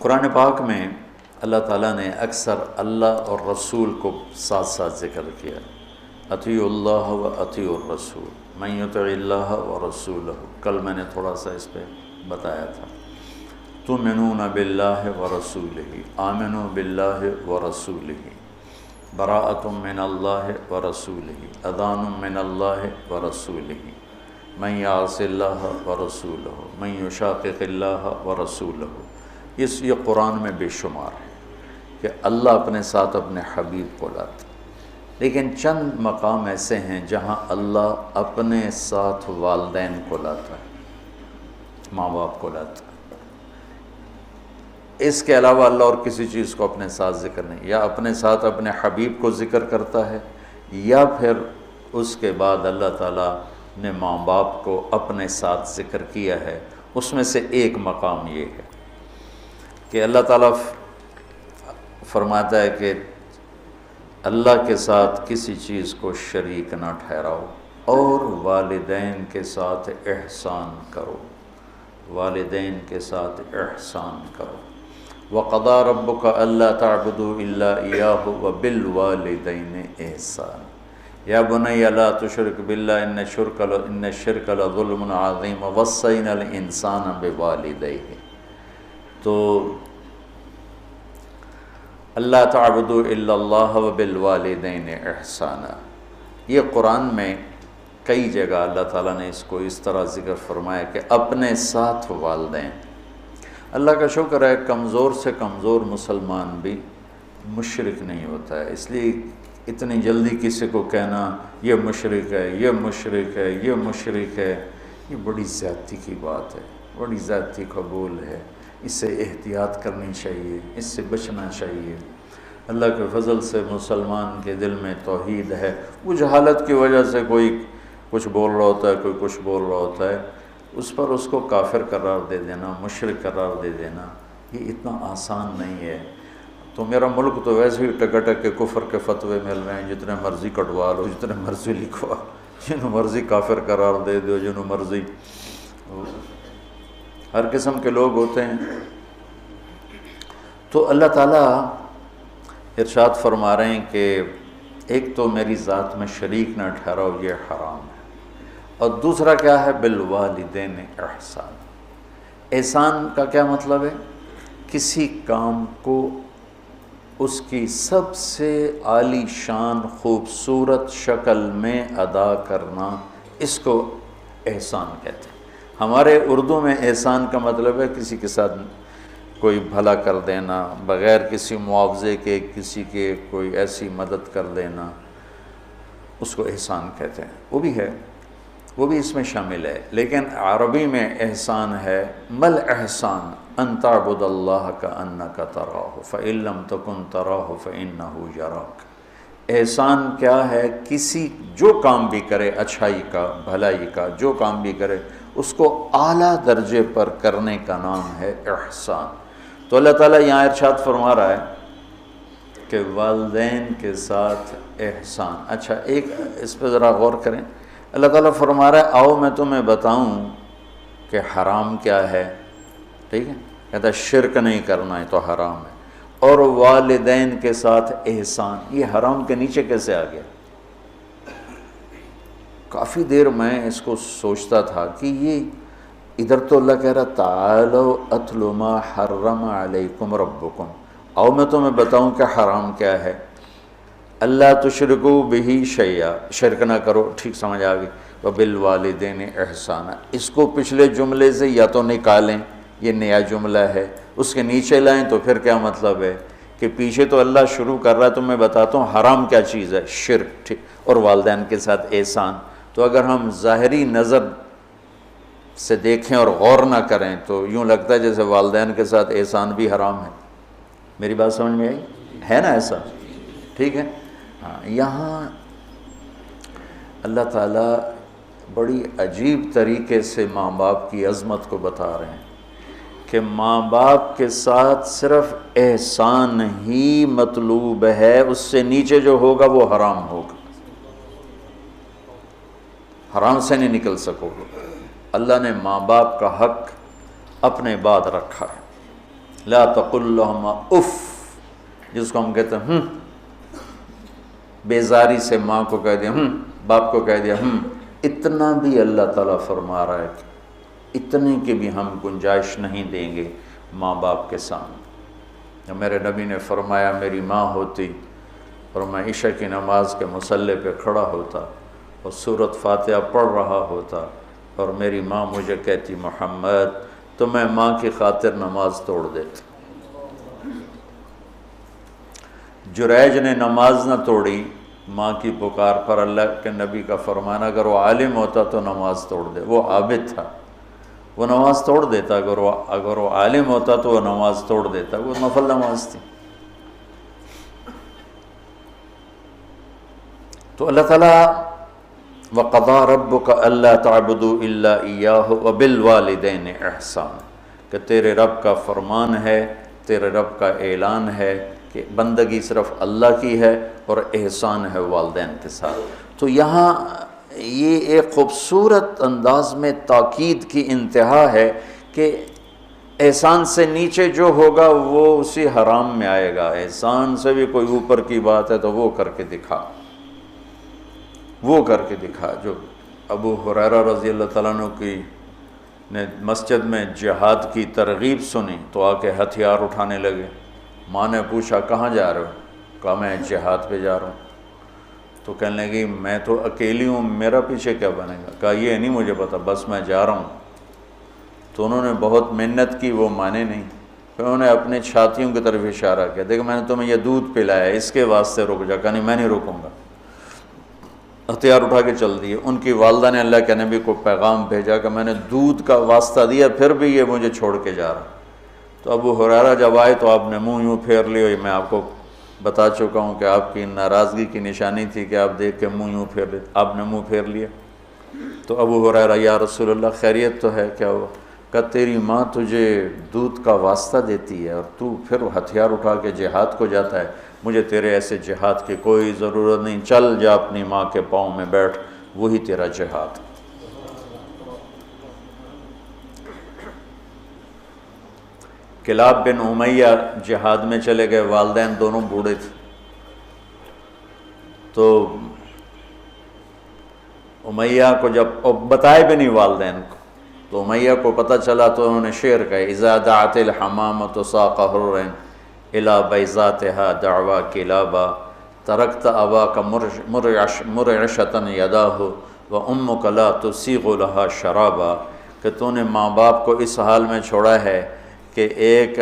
قرآن پاک میں اللہ تعالیٰ نے اکثر اللہ اور رسول کو ساتھ ساتھ ذکر کیا، اطیعوا اللہ و اطیعوا الرسول من یطع اللہ و رسولہ۔ کل میں نے تھوڑا سا اس پہ بتایا تھا، تؤمنون باللہ و رسولہ، آمنوا باللہ و رسولہ، براءۃ من اللہ و رسولہ، اذان من اللہ و رسولہ، من یعص اللہ و رسولہ، من یشاقق اللہ و رسولہ۔ یہ قرآن میں بے شمار ہے کہ اللہ اپنے ساتھ اپنے حبیب کو لاتا، لیکن چند مقام ایسے ہیں جہاں اللہ اپنے ساتھ والدین کو لاتا ہے، ماں باپ کو لاتا ہے۔ اس کے علاوہ اللہ اور کسی چیز کو اپنے ساتھ ذکر نہیں، یا اپنے ساتھ اپنے حبیب کو ذکر کرتا ہے، یا پھر اس کے بعد اللہ تعالیٰ نے ماں باپ کو اپنے ساتھ ذکر کیا ہے۔ اس میں سے ایک مقام یہ ہے کہ اللہ تعالیٰ فرماتا ہے کہ اللہ کے ساتھ کسی چیز کو شریک نہ ٹھہراؤ اور والدین کے ساتھ احسان کرو، والدین کے ساتھ احسان کرو۔ وَقَضَىٰ رَبُّكَ أَلَّا تَعْبُدُوا إِلَّا إِيَّاهُ وَبِالْوَالِدَيْنِ إِحْسَانًا يَا بُنَيَّ لَا تُشْرِكْ بِاللَّهِ إِنَّ الشِّرْكَ لَظُلْمٌ عَظِيمٌ وَوَصَّيْنَا الْإِنسَانَ بِوَالِدَيْهِ۔ تو اللہ تعبدوا الا اللہ وبالوالدین احسانا، یہ قرآن میں کئی جگہ اللہ تعالیٰ نے اس کو اس طرح ذکر فرمایا کہ اپنے ساتھ والدین۔ اللہ کا شکر ہے کمزور سے کمزور مسلمان بھی مشرک نہیں ہوتا ہے، اس لیے اتنی جلدی کسی کو کہنا یہ مشرک ہے، یہ مشرک ہے، یہ مشرک ہے، یہ بڑی زیادتی کی بات ہے، بڑی زیادتی قبول ہے۔ اس سے احتیاط کرنی چاہیے، اس سے بچنا چاہیے۔ اللہ کے فضل سے مسلمان کے دل میں توحید ہے، وہ جہالت کی وجہ سے کوئی کچھ بول رہا ہوتا ہے، کوئی کچھ بول رہا ہوتا ہے، اس پر اس کو کافر قرار دے دینا، مشرک قرار دے دینا، یہ اتنا آسان نہیں ہے۔ تو میرا ملک تو ویسے ہی ٹکٹک کے کفر کے فتوے مل رہے ہیں، جتنے مرضی کٹوا لو، جتنے مرضی لکھوا، جنہوں مرضی کافر قرار دے دو، جنہوں مرضی، ہر قسم کے لوگ ہوتے ہیں۔ تو اللہ تعالیٰ ارشاد فرما رہے ہیں کہ ایک تو میری ذات میں شریک نہ ٹھہراؤ، یہ حرام ہے، اور دوسرا کیا ہے؟ بالوالدین احسان۔ احسان کا کیا مطلب ہے؟ کسی کام کو اس کی سب سے عالی شان خوبصورت شکل میں ادا کرنا، اس کو احسان کہتے ہیں۔ ہمارے اردو میں احسان کا مطلب ہے کسی کے ساتھ کوئی بھلا کر دینا، بغیر کسی معاوضے کے کسی کے کوئی ایسی مدد کر دینا، اس کو احسان کہتے ہیں۔ وہ بھی ہے، وہ بھی اس میں شامل ہے، لیکن عربی میں احسان ہے مل احسان ان تعبد اللہ کأنک تراہ فإن لم تکن تراہ فإنہ یراک۔ احسان کیا ہے؟ کسی جو کام بھی کرے، اچھائی کا، بھلائی کا جو کام بھی کرے، اس کو اعلیٰ درجے پر کرنے کا نام ہے احسان۔ تو اللہ تعالیٰ یہاں ارشاد فرما رہا ہے کہ والدین کے ساتھ احسان۔ اچھا ایک اس پہ ذرا غور کریں، اللہ تعالیٰ فرما رہا ہے آؤ میں تمہیں بتاؤں کہ حرام کیا ہے، ٹھیک ہے؟ کہتا ہے شرک نہیں کرنا ہے تو حرام ہے، اور والدین کے ساتھ احسان، یہ حرام کے نیچے کیسے آ گیا؟ کافی دیر میں اس کو سوچتا تھا کہ یہ ادھر تو اللہ کہہ رہا تعالوا اتل ما حرم علیکم ربکم، آؤ میں تمہیں بتاؤں کہ حرام کیا ہے، اللہ تشرکوا بہ شیئا، شرک نہ کرو، ٹھیک سمجھ آ گئی، وبالوالدین احسانا۔ اس کو پچھلے جملے سے یا تو نکالیں، یہ نیا جملہ ہے، اس کے نیچے لائیں تو پھر کیا مطلب ہے کہ پیچھے تو اللہ شروع کر رہا ہے، تو میں بتاتا ہوں حرام کیا چیز ہے، شرک، ٹھیک، اور والدین کے ساتھ احسان۔ تو اگر ہم ظاہری نظر سے دیکھیں اور غور نہ کریں تو یوں لگتا ہے جیسے والدین کے ساتھ احسان بھی حرام ہے۔ میری بات سمجھ میں آئی ہے نا؟ ایسا ٹھیک ہے؟ ہاں، یہاں اللہ تعالیٰ بڑی عجیب طریقے سے ماں باپ کی عظمت کو بتا رہے ہیں کہ ماں باپ کے ساتھ صرف احسان ہی مطلوب ہے، اس سے نیچے جو ہوگا وہ حرام ہوگا، حرام سے نہیں نکل سکو گے۔ اللہ نے ماں باپ کا حق اپنے بعد رکھا ہے، لا تقل لهما اف، جس کو ہم کہتے ہیں بیزاری سے ماں کو کہہ دیا باپ کو کہہ دیا اتنا بھی اللہ تعالیٰ فرما رہا ہے کہ اتنے کی بھی ہم گنجائش نہیں دیں گے ماں باپ کے سامنے۔ میرے نبی نے فرمایا میری ماں ہوتی اور میں عشاء کی نماز کے مصلی پہ کھڑا ہوتا اور سورۃ فاتحہ پڑھ رہا ہوتا اور میری ماں مجھے کہتی محمد، تو میں ماں کی خاطر نماز توڑ دیتا۔ جریج نے نماز نہ توڑی ماں کی پکار پر، اللہ کے نبی کا فرمان اگر وہ عالم ہوتا تو نماز توڑ دے، وہ عابد تھا وہ نماز توڑ دیتا، اگر وہ عالم ہوتا تو وہ نماز توڑ دیتا، وہ نفل نماز تھی۔ تو اللہ تعالیٰ وَقَضَىٰ رَبُّكَ أَلَّا تَعْبُدُوا إِلَّا إِيَّاهُ وَبِالْوَالِدَيْنِ إِحْسَانًا، کہ تیرے رب کا فرمان ہے، تیرے رب کا اعلان ہے کہ بندگی صرف اللہ کی ہے اور احسان ہے والدین کے ساتھ۔ تو یہاں یہ ایک خوبصورت انداز میں تاکید کی انتہا ہے کہ احسان سے نیچے جو ہوگا وہ اسی حرام میں آئے گا، احسان سے بھی کوئی اوپر کی بات ہے تو وہ کر کے دکھا، وہ کر کے دکھا۔ جو ابو ہریرہ رضی اللہ تعالیٰ عنہ کی نے مسجد میں جہاد کی ترغیب سنی تو آ کے ہتھیار اٹھانے لگے۔ ماں نے پوچھا کہاں جا رہے ہو؟ کہا میں جہاد پہ جا رہا ہوں۔ تو کہنے لگی میں تو اکیلی ہوں، میرا پیچھے کیا بنے گا؟ کہا یہ نہیں مجھے پتا، بس میں جا رہا ہوں۔ تو انہوں نے بہت محنت کی، وہ مانے نہیں۔ پھر انہوں نے اپنے چھاتیوں کی طرف اشارہ کیا، دیکھو میں نے تمہیں یہ دودھ پلایا ہے، اس کے واسطے رک جا۔ کہا نہیں میں نہیں رکوں گا، ہتھیار اٹھا کے چل دیے۔ ان کی والدہ نے اللہ کے نبی کو پیغام بھیجا کہ میں نے دودھ کا واسطہ دیا پھر بھی یہ مجھے چھوڑ کے جا رہا۔ تو ابو ہریرہ جب آئے تو آپ نے منہ یوں پھیر لیا، میں آپ کو بتا چکا ہوں کہ آپ کی ناراضگی کی نشانی تھی کہ آپ دیکھ کے منہ یوں پھیر لے، آپ نے منہ پھیر لیا۔ تو ابو ہریرہ یا رسول اللہ خیریت تو ہے؟ کیا ہوا؟ کہ تیری ماں تجھے دودھ کا واسطہ دیتی ہے اور تو پھر ہتھیار اٹھا کے جہاد کو جاتا ہے، مجھے تیرے ایسے جہاد کی کوئی ضرورت نہیں، چل جا اپنی ماں کے پاؤں میں بیٹھ، وہی تیرا جہاد۔ کلاب بن امیہ جہاد میں چلے گئے، والدین دونوں بوڑھے تھے۔ تو امیہ کو جب بتائے بھی نہیں والدین کو، تو امیہ کو پتہ چلا تو انہوں نے شعر کہا اذا دعت الحمامۃ ساق حر الی بیضاتها دعوا کلابا ترکت اباک مرعشۃ یداہ وامک لا تسیغ لها شرابا، کہ تو نے ماں باپ کو اس حال میں چھوڑا ہے کہ ایک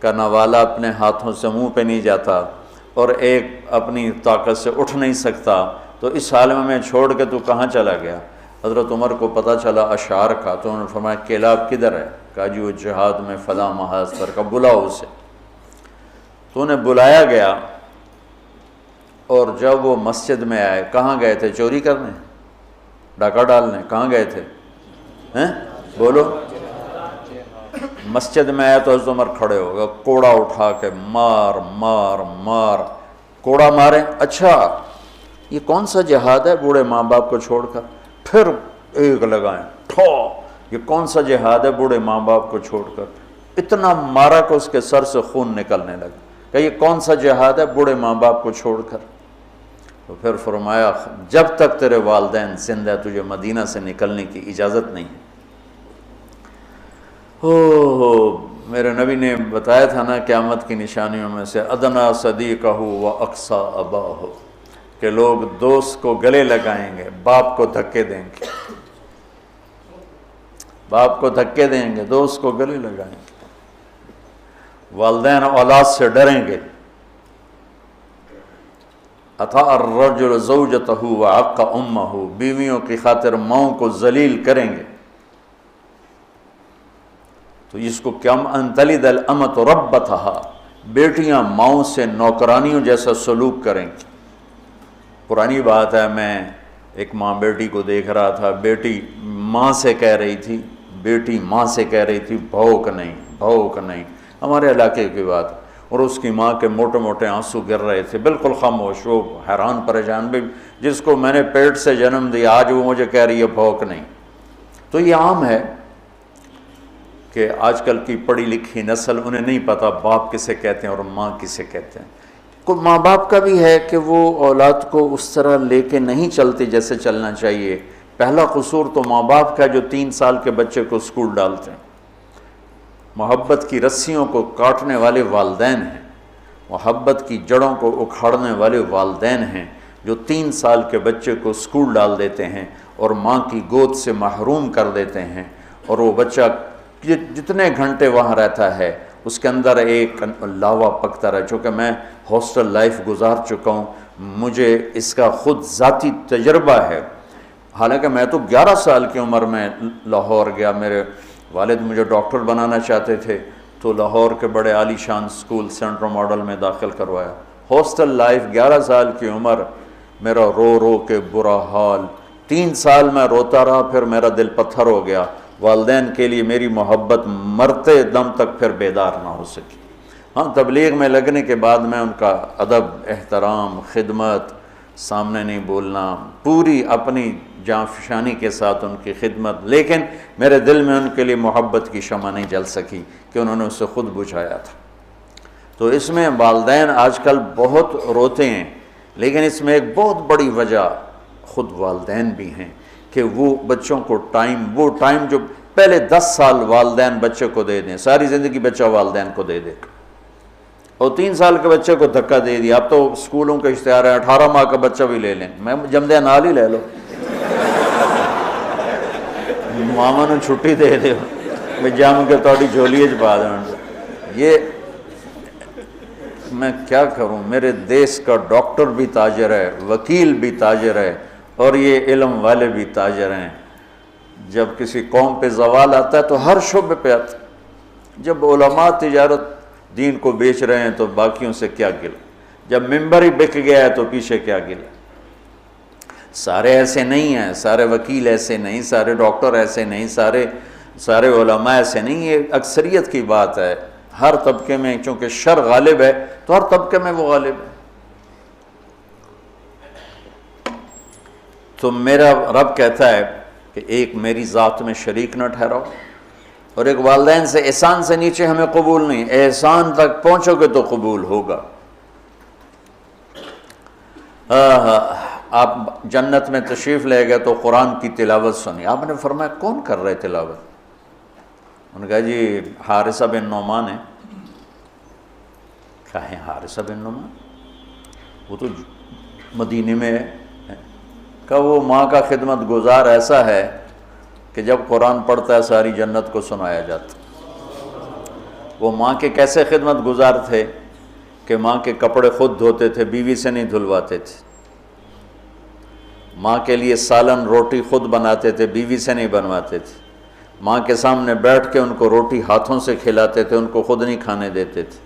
کا نوالا اپنے ہاتھوں سے منہ پہ نہیں جاتا اور ایک اپنی طاقت سے اٹھ نہیں سکتا، تو اس حال میں چھوڑ کے تو کہاں چلا گیا؟ حضرت عمر کو پتہ چلا اشعار کا، تو انہوں نے فرمایا کلاب کدھر ہے؟ کہا جی وہ جہاد میں فلاں محاذ پر، کا بلاؤ اسے۔ تو انہیں بلایا گیا، اور جب وہ مسجد میں آئے، کہاں گئے تھے؟ چوری کرنے، ڈاکہ ڈالنے؟ کہاں گئے تھے؟ بولو۔ مسجد میں آیا تو حضرت عمر کھڑے ہو گئے، کوڑا اٹھا کے مار مار مار، کوڑا مارے، اچھا یہ کون سا جہاد ہے بوڑھے ماں باپ کو چھوڑ کر؟ پھر ایک لگائیں ٹھو، یہ کون سا جہاد ہے بوڑھے ماں باپ کو چھوڑ کر؟ اتنا مارا کہ اس کے سر سے خون نکلنے لگا کہ یہ کون سا جہاد ہے بوڑھے ماں باپ کو چھوڑ کر؟ تو پھر فرمایا جب تک تیرے والدین زندہ تجھے مدینہ سے نکلنے کی اجازت نہیں۔ میرے نبی نے بتایا تھا نا قیامت کی نشانیوں میں سے ادنا صدیقہ و اقصی اباہ، کہ لوگ دوست کو گلے لگائیں گے، باپ کو دھکے دیں گے، باپ کو دھکے دیں گے، دوست کو گلے لگائیں گے، والدین اولاد سے ڈریں گے۔ اطاع الرجل زوجتہ وعق امہ، بیویوں کی خاطر ماؤں کو ذلیل کریں گے۔ تو اس کو کم ان تلد الامۃ ربتھا، بیٹیاں ماؤں سے نوکرانیوں جیسا سلوک کریں گی۔ پرانی بات ہے، میں ایک ماں بیٹی کو دیکھ رہا تھا، بیٹی ماں سے کہہ رہی تھی، بیٹی ماں سے کہہ رہی تھی بھوک نہیں بھوک نہیں، ہمارے علاقے کی بات، اور اس کی ماں کے موٹے موٹے آنسو گر رہے تھے، بالکل خاموش، وہ حیران پریشان بھی، جس کو میں نے پیٹ سے جنم دیا آج وہ مجھے کہہ رہی ہے بھوک نہیں۔ تو یہ عام ہے، کہ آج کل کی پڑھی لکھی نسل انہیں نہیں پتہ باپ کسے کہتے ہیں اور ماں کسے کہتے ہیں۔ کوئی ماں باپ کا بھی ہے کہ وہ اولاد کو اس طرح لے کے نہیں چلتے جیسے چلنا چاہیے۔ پہلا قصور تو ماں باپ کا جو 3 سال کے بچے کو اسکول ڈالتے ہیں۔ محبت کی رسیوں کو کاٹنے والے والدین ہیں، محبت کی جڑوں کو اکھاڑنے والے والدین ہیں جو 3 سال کے بچے کو اسکول ڈال دیتے ہیں اور ماں کی گود سے محروم کر دیتے ہیں، اور وہ بچہ جتنے گھنٹے وہاں رہتا ہے اس کے اندر ایک لاوا پکتا رہا۔ چونکہ میں ہاسٹل لائف گزار چکا ہوں، مجھے اس کا خود ذاتی تجربہ ہے۔ حالانکہ میں تو 11 سال کی عمر میں لاہور گیا، میرے والد مجھے ڈاکٹر بنانا چاہتے تھے تو لاہور کے بڑے عالی شان اسکول سینٹرل ماڈل میں داخل کروایا۔ ہاسٹل لائف 11 سال کی عمر، میرا رو رو کے برا حال، 3 سال میں روتا رہا، پھر میرا دل پتھر ہو گیا۔ والدین کے لیے میری محبت مرتے دم تک پھر بیدار نہ ہو سکی۔ ہاں، تبلیغ میں لگنے کے بعد میں ان کا ادب، احترام، خدمت، سامنے نہیں بولنا، پوری اپنی جاں فشانی کے ساتھ ان کی خدمت، لیکن میرے دل میں ان کے لیے محبت کی شمع نہیں جل سکی کہ انہوں نے اسے خود بجھایا تھا۔ تو اس میں والدین آج کل بہت روتے ہیں، لیکن اس میں ایک بہت بڑی وجہ خود والدین بھی ہیں کہ وہ بچوں کو وہ ٹائم جو پہلے 10 سال والدین بچے کو دے دیں، ساری زندگی بچہ والدین کو دے دے، اور 3 سال کے بچے کو دھکا دے دیا۔ اب تو اسکولوں کے اشتہار ہیں 18 ماہ کا بچہ بھی لے لیں، میں جمدے نال ہی لے لو، ماما نے چھٹی دے دے میں جام کے توڑی جھولی چ پا دیں۔ یہ میں کیا کروں، میرے دیس کا ڈاکٹر بھی تاجر ہے، وکیل بھی تاجر ہے، اور یہ علم والے بھی تاجر ہیں۔ جب کسی قوم پہ زوال آتا ہے تو ہر شعبے پہ آتا ہے۔ جب علماء تجارت دین کو بیچ رہے ہیں تو باقیوں سے کیا گلا، جب ممبر ہی بک گیا ہے تو پیچھے کیا گلا۔ سارے ایسے نہیں ہیں، سارے وکیل ایسے نہیں، سارے ڈاکٹر ایسے نہیں، سارے علماء ایسے نہیں، یہ اکثریت کی بات ہے۔ ہر طبقے میں چونکہ شر غالب ہے تو ہر طبقے میں وہ غالب ہے۔ تو میرا رب کہتا ہے کہ ایک میری ذات میں شریک نہ ٹھہراؤ، اور ایک والدین سے احسان سے نیچے ہمیں قبول نہیں، احسان تک پہنچو گے تو قبول ہوگا۔ آپ جنت میں تشریف لے گئے تو قرآن کی تلاوت سنی، آپ نے فرمایا کون کر رہے تلاوت؟ انہوں نے کہا جی حارثہ بن نعمان ہے۔ کہا ہے حارثہ بن نعمان؟ وہ تو مدینے میں ہے۔ کہ وہ ماں کا خدمت گزار ایسا ہے کہ جب قرآن پڑھتا ہے ساری جنت کو سنایا جاتا۔ وہ ماں کے کیسے خدمت گزار تھے کہ ماں کے کپڑے خود دھوتے تھے، بیوی سے نہیں دھلواتے تھے۔ ماں کے لیے سالن روٹی خود بناتے تھے، بیوی سے نہیں بنواتے تھے۔ ماں کے سامنے بیٹھ کے ان کو روٹی ہاتھوں سے کھلاتے تھے، ان کو خود نہیں کھانے دیتے تھے۔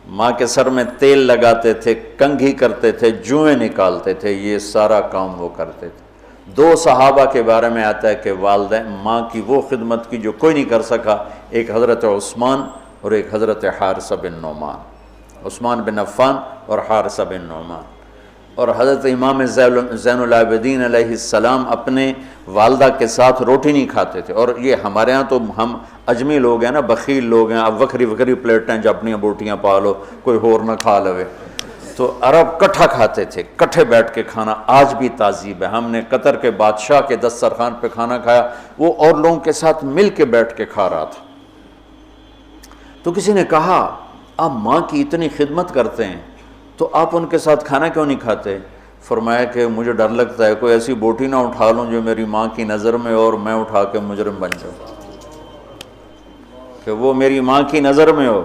ماں کے سر میں تیل لگاتے تھے، کنگھی کرتے تھے، جوئیں نکالتے تھے، یہ سارا کام وہ کرتے تھے۔ 2 صحابہ کے بارے میں آتا ہے کہ والدین ماں کی وہ خدمت کی جو کوئی نہیں کر سکا، ایک حضرت عثمان اور ایک حضرت حارثہ بن نعمان، عثمان بن عفان اور حارثہ بن نعمان۔ اور حضرت امام زین العابدین علیہ السلام اپنے والدہ کے ساتھ روٹی نہیں کھاتے تھے۔ اور یہ ہمارے ہاں تو ہم اجمی لوگ ہیں نا، بخیل لوگ ہیں، اب وکھری پلیٹیں جو اپنی بوٹیاں پالو، کوئی ہور نہ کھا لوے۔ تو عرب کٹھا کھاتے تھے، کٹھے بیٹھ کے کھانا آج بھی تعذیب ہے۔ ہم نے قطر کے بادشاہ کے دسترخوان پہ کھانا کھایا، وہ اور لوگوں کے ساتھ مل کے بیٹھ کے کھا رہا تھا۔ تو کسی نے کہا آپ ماں کی اتنی خدمت کرتے ہیں تو آپ ان کے ساتھ کھانا کیوں نہیں کھاتے؟ فرمایا کہ مجھے ڈر لگتا ہے کوئی ایسی بوٹی نہ اٹھا لوں جو میری ماں کی نظر میں اور میں اٹھا کے مجرم بن جاؤں، کہ وہ میری ماں کی نظر میں ہو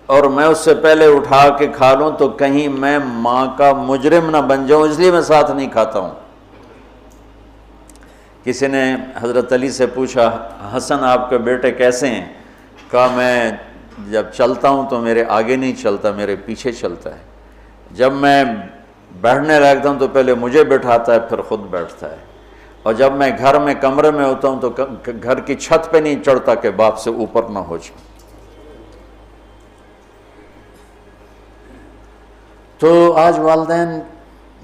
اور میں اس سے پہلے اٹھا کے کھا لوں تو کہیں میں ماں کا مجرم نہ بن جاؤں، اس لیے میں ساتھ نہیں کھاتا ہوں۔ کسی نے حضرت علی سے پوچھا حسن آپ کے بیٹے کیسے ہیں؟ کہا میں جب چلتا ہوں تو میرے آگے نہیں چلتا، میرے پیچھے چلتا ہے۔ جب میں بیٹھنے لگتا ہوں تو پہلے مجھے بٹھاتا ہے پھر خود بیٹھتا ہے، اور جب میں گھر میں کمرے میں ہوتا ہوں تو گھر کی چھت پہ نہیں چڑھتا کہ باپ سے اوپر نہ ہو جائے۔ تو آج والدین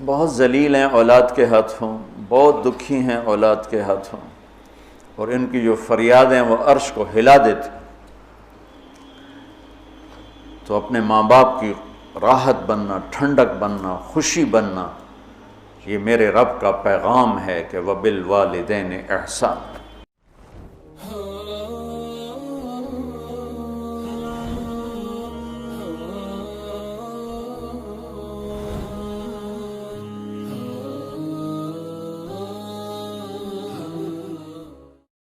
بہت ذلیل ہیں اولاد کے ہاتھوں، بہت دکھی ہیں اولاد کے ہاتھوں، اور ان کی جو فریادیں وہ عرش کو ہلا دیتی. تو اپنے ماں باپ کی راحت بننا، ٹھنڈک بننا، خوشی بننا، یہ میرے رب کا پیغام ہے کہ وَبِالْوَالِدَيْنِ احسان.